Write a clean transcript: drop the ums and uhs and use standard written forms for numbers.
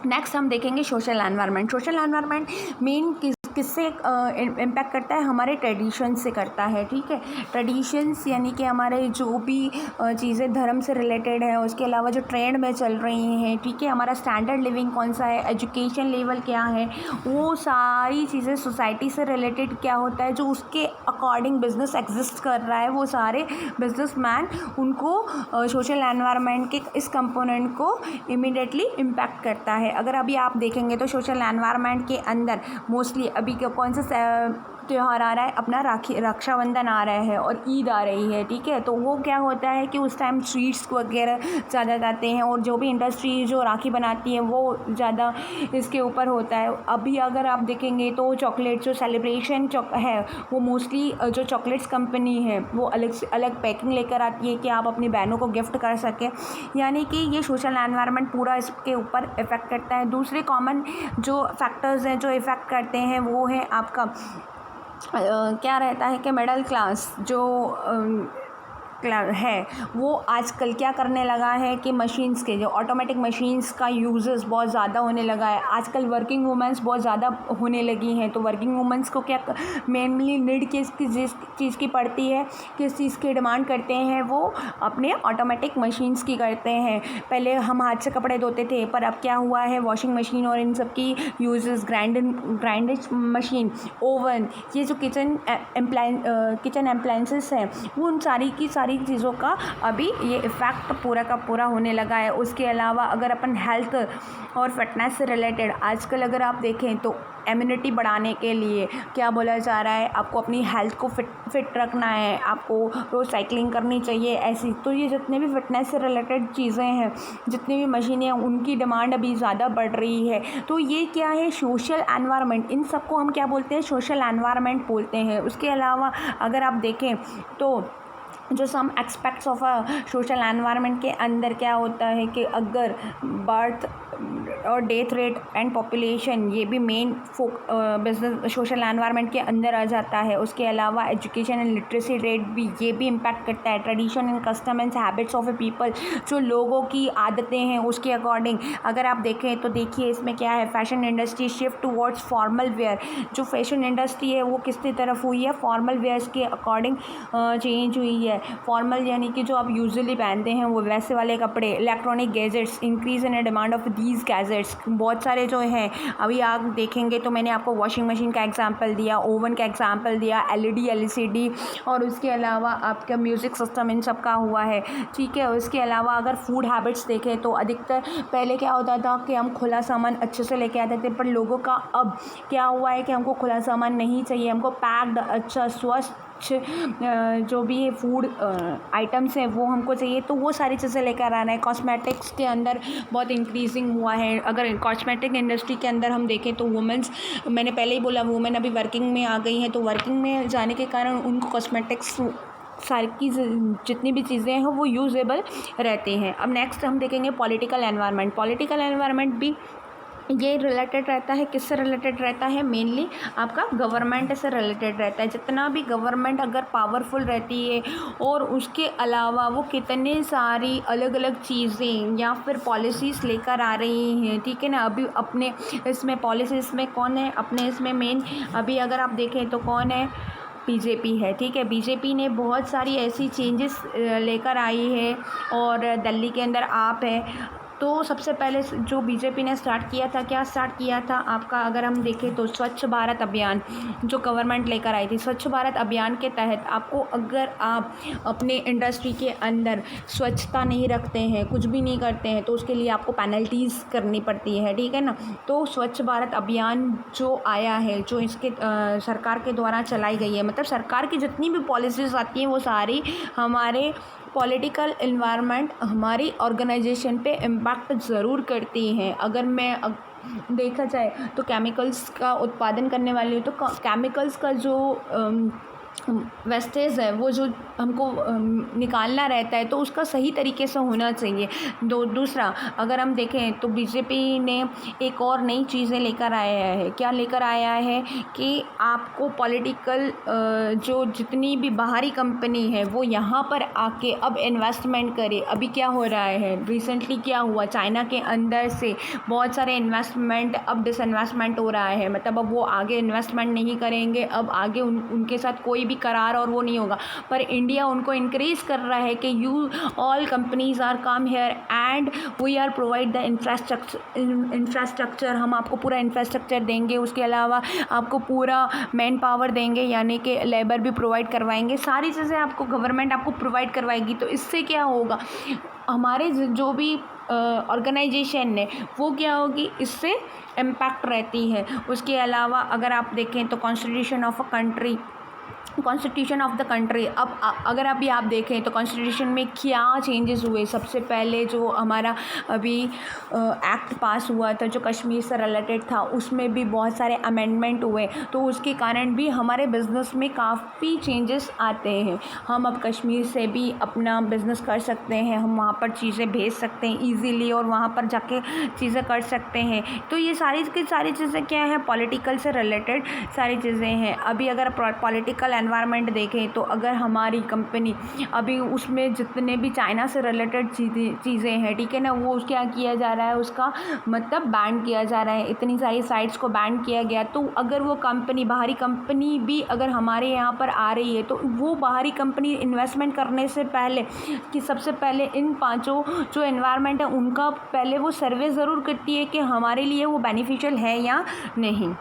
Next हम देखेंगे social environment. Social environment main किससे इम्पैक्ट करता है, हमारे ट्रेडिशन से करता है। ठीक है, ट्रेडिशंस यानी कि हमारे जो भी चीज़ें धर्म से रिलेटेड है, उसके अलावा जो ट्रेंड में चल रही हैं, ठीक है, हमारा स्टैंडर्ड लिविंग कौन सा है, एजुकेशन लेवल क्या है, वो सारी चीज़ें सोसाइटी से रिलेटेड क्या होता है, जो उसके अकॉर्डिंग बिजनेस एग्जिस्ट कर रहा है, वो सारे बिजनेसमैन उनको सोशल एनवायरनमेंट के इस कंपोनेंट को इमीडिएटली इम्पैक्ट करता है। अगर अभी आप देखेंगे तो सोशल एनवायरनमेंट के अंदर मोस्टली अभी कौन सा त्यौहार आ रहा है, अपना रक्षाबंधन आ रहा है और ईद आ रही है। ठीक है, तो वो क्या होता है कि उस टाइम स्वीट्स वगैरह ज़्यादा जाते हैं और जो भी इंडस्ट्री जो राखी बनाती है वो ज़्यादा इसके ऊपर होता है। अभी अगर आप देखेंगे तो चॉकलेट जो सेलिब्रेशन है वो मोस्टली जो चॉकलेट्स कंपनी है वो अलग से अलग पैकिंग लेकर आती है कि आप अपनी बहनों को गिफ्ट कर सकें, यानी कि ये सोशल एनवायरनमेंट पूरा इसके ऊपर इफ़ेक्ट करता है। दूसरे कॉमन जो फैक्टर्स हैं जो इफ़ेक्ट करते हैं वो है आपका क्या रहता है कि मिडिल क्लास जो है वो आजकल क्या करने लगा है कि मशीन्स के जो ऑटोमेटिक मशीन्स का यूजेस बहुत ज़्यादा होने लगा है। आजकल वर्किंग वुमेंस बहुत ज़्यादा होने लगी हैं, तो वर्किंग वुमेंस को क्या मेनली नीड किस चीज़ की पड़ती है, किस चीज़ की डिमांड करते हैं, वो अपने ऑटोमेटिक मशीन्स की करते हैं। पहले हम हाथ से कपड़े धोते थे, पर अब क्या हुआ है, वॉशिंग मशीन और इन सब की यूजेस, ग्राइंडर मशीन, ओवन, ये जो किचन अप्लायंसेस हैं वो उन सारी की सारी चीज़ों का अभी ये इफ़ेक्ट पूरा का पूरा होने लगा है। उसके अलावा अगर अपन हेल्थ और फिटनेस से रिलेटेड आजकल अगर आप देखें तो इम्यूनिटी बढ़ाने के लिए क्या बोला जा रहा है, आपको अपनी हेल्थ को फिट रखना है, आपको रोज़ साइकिलिंग करनी चाहिए ऐसी। तो ये जितने भी फिटनेस से रिलेटेड चीज़ें हैं, जितनी भी मशीनें हैं, उनकी डिमांड अभी ज़्यादा बढ़ रही है। तो ये क्या है, सोशल एनवायरनमेंट, इन सबको हम क्या बोलते हैं, सोशल एनवायरनमेंट बोलते हैं। उसके अलावा अगर आप देखें तो जो some aspects of a social environment के अंदर क्या होता है कि अगर बर्थ और डेथ रेट एंड पॉपुलेशन, ये भी मेन बिजनेस सोशल एनवायरनमेंट के अंदर आ जाता है। उसके अलावा एजुकेशन एंड लिटरेसी रेट भी, ये भी इम्पैक्ट करता है। Tradition and custom and habits of A people, जो लोगों की आदतें हैं उसके अकॉर्डिंग अगर आप देखें तो देखिए इसमें क्या है, fashion industry shift towards formal wear. जो फैशन इंडस्ट्री है वो किसकी तरफ हुई है, फॉर्मल वेयर्स के अकॉर्डिंग चेंज हुई है। फॉर्मल यानी कि जो आप यूजुअली पहनते हैं वो वैसे वाले कपड़े। Electronic gadgets, increase in demand of these gadgets, बहुत सारे जो हैं अभी आप देखेंगे तो मैंने आपको वॉशिंग मशीन का एग्जांपल दिया, ओवन का एग्जांपल दिया, एलईडी, एलसीडी, और उसके अलावा आपका म्यूज़िक सिस्टम, इन सब का हुआ है। ठीक है, उसके अलावा अगर फूड हैबिट्स देखें तो अधिकतर पहले क्या होता था कि हम खुला सामान अच्छे से लेके आते थे, पर लोगों का अब क्या हुआ है कि हमको खुला सामान नहीं चाहिए, हमको पैक्ड अच्छा स्वस्थ जो भी फूड आइटम्स हैं वो हमको चाहिए। तो वो सारी चीज़ें लेकर आना है। कॉस्मेटिक्स के अंदर बहुत इंक्रीजिंग हुआ है। अगर कॉस्मेटिक इंडस्ट्री के अंदर हम देखें तो वुमेंस, मैंने पहले ही बोला वुमेन अभी वर्किंग में आ गई हैं, तो वर्किंग में जाने के कारण उनको कॉस्मेटिक्स सारी की जितनी भी चीज़ें हैं वो यूजेबल रहती हैं। अब नेक्स्ट हम देखेंगे पॉलिटिकल एनवायरनमेंट। पॉलिटिकल एनवायरनमेंट भी ये रिलेटेड रहता है, किससे रिलेटेड रहता है, मेनली आपका गवर्नमेंट से रिलेटेड रहता है। जितना भी गवर्नमेंट अगर पावरफुल रहती है और उसके अलावा वो कितने सारी अलग अलग चीज़ें या फिर पॉलिसीज़ लेकर आ रही हैं, ठीक है ना। अभी अपने इसमें पॉलिसीज़ में कौन है, अपने इसमें मेन अभी अगर आप देखें तो कौन है, बीजेपी है। ठीक है, बीजेपी ने बहुत सारी ऐसी चेंजेस लेकर आई है और दिल्ली के अंदर आप है। तो सबसे पहले जो बीजेपी ने स्टार्ट किया था, क्या स्टार्ट किया था आपका, अगर हम देखें तो स्वच्छ भारत अभियान जो गवर्नमेंट लेकर आई थी। स्वच्छ भारत अभियान के तहत आपको, अगर आप अपने इंडस्ट्री के अंदर स्वच्छता नहीं रखते हैं, कुछ भी नहीं करते हैं, तो उसके लिए आपको पेनल्टीज़ करनी पड़ती है। ठीक है ना। तो स्वच्छ भारत अभियान जो आया है, जो इसके सरकार के द्वारा चलाई गई है, मतलब सरकार की जितनी भी पॉलिसीज़ आती हैं वो सारी हमारे पॉलिटिकल एनवायरनमेंट, हमारी ऑर्गेनाइजेशन पे इम्पैक्ट ज़रूर करती हैं। अगर मैं देखा जाए तो केमिकल्स का उत्पादन करने वाली हूँ, तो केमिकल्स का जो वेस्टेज है वो जो हमको निकालना रहता है, तो उसका सही तरीके से होना चाहिए। दूसरा अगर हम देखें तो बीजेपी ने एक और नई चीज़ें लेकर आया है। क्या लेकर आया है कि आपको पॉलिटिकल जो जितनी भी बाहरी कंपनी है वो यहाँ पर आके अब इन्वेस्टमेंट करे। अभी क्या हो रहा है, रिसेंटली क्या हुआ, चाइना के अंदर से बहुत सारे इन्वेस्टमेंट अब डिसइन्वेस्टमेंट हो रहा है। मतलब अब वो आगे इन्वेस्टमेंट नहीं करेंगे, अब आगे उनके साथ कोई भी करार और वो नहीं होगा। पर इंडिया उनको इंक्रेज कर रहा है कि you all companies are come here and we are provide the infrastructure. हम आपको पूरा इंफ्रास्ट्रक्चर देंगे, उसके अलावा आपको पूरा मैन पावर देंगे, यानी कि लेबर भी प्रोवाइड करवाएंगे। सारी चीज़ें आपको गवर्नमेंट आपको प्रोवाइड करवाएगी। तो इससे क्या होगा, हमारे जो भी ऑर्गेनाइजेशन है वो क्या होगी, इससे इम्पैक्ट रहती है। उसके अलावा अगर आप देखें तो कॉन्स्टिट्यूशन ऑफ द कंट्री, अब अगर अभी आप देखें तो कॉन्स्टिट्यूशन में क्या चेंजेस हुए। सबसे पहले जो हमारा अभी एक्ट पास हुआ था जो कश्मीर से रिलेटेड था, उसमें भी बहुत सारे अमेंडमेंट हुए, तो उसके कारण भी हमारे बिज़नेस में काफ़ी चेंजेस आते हैं। हम अब कश्मीर से भी अपना बिज़नेस कर सकते हैं, हम वहाँ पर चीज़ें भेज सकते हैं ईज़िली और वहाँ पर जाके चीज़ें कर सकते हैं। तो ये सारी की सारी चीज़ें क्या हैं, पॉलिटिकल से रिलेटेड सारी चीज़ें हैं। अभी अगर पॉलिटिकल एनवायरनमेंट देखें तो अगर हमारी कंपनी अभी उसमें जितने भी चाइना से रिलेटेड चीज़ें हैं, ठीक है ना, वो क्या किया जा रहा है, उसका मतलब बैन किया जा रहा है। इतनी सारी साइट्स को बैन किया गया। तो अगर वो कंपनी, बाहरी कंपनी भी अगर हमारे यहाँ पर आ रही है तो वो बाहरी कंपनी इन्वेस्टमेंट करने से पहले कि सबसे पहले इन पांचों जो एनवायरनमेंट है उनका पहले वो सर्वे ज़रूर करती है कि हमारे लिए वो बेनिफिशियल है या नहीं।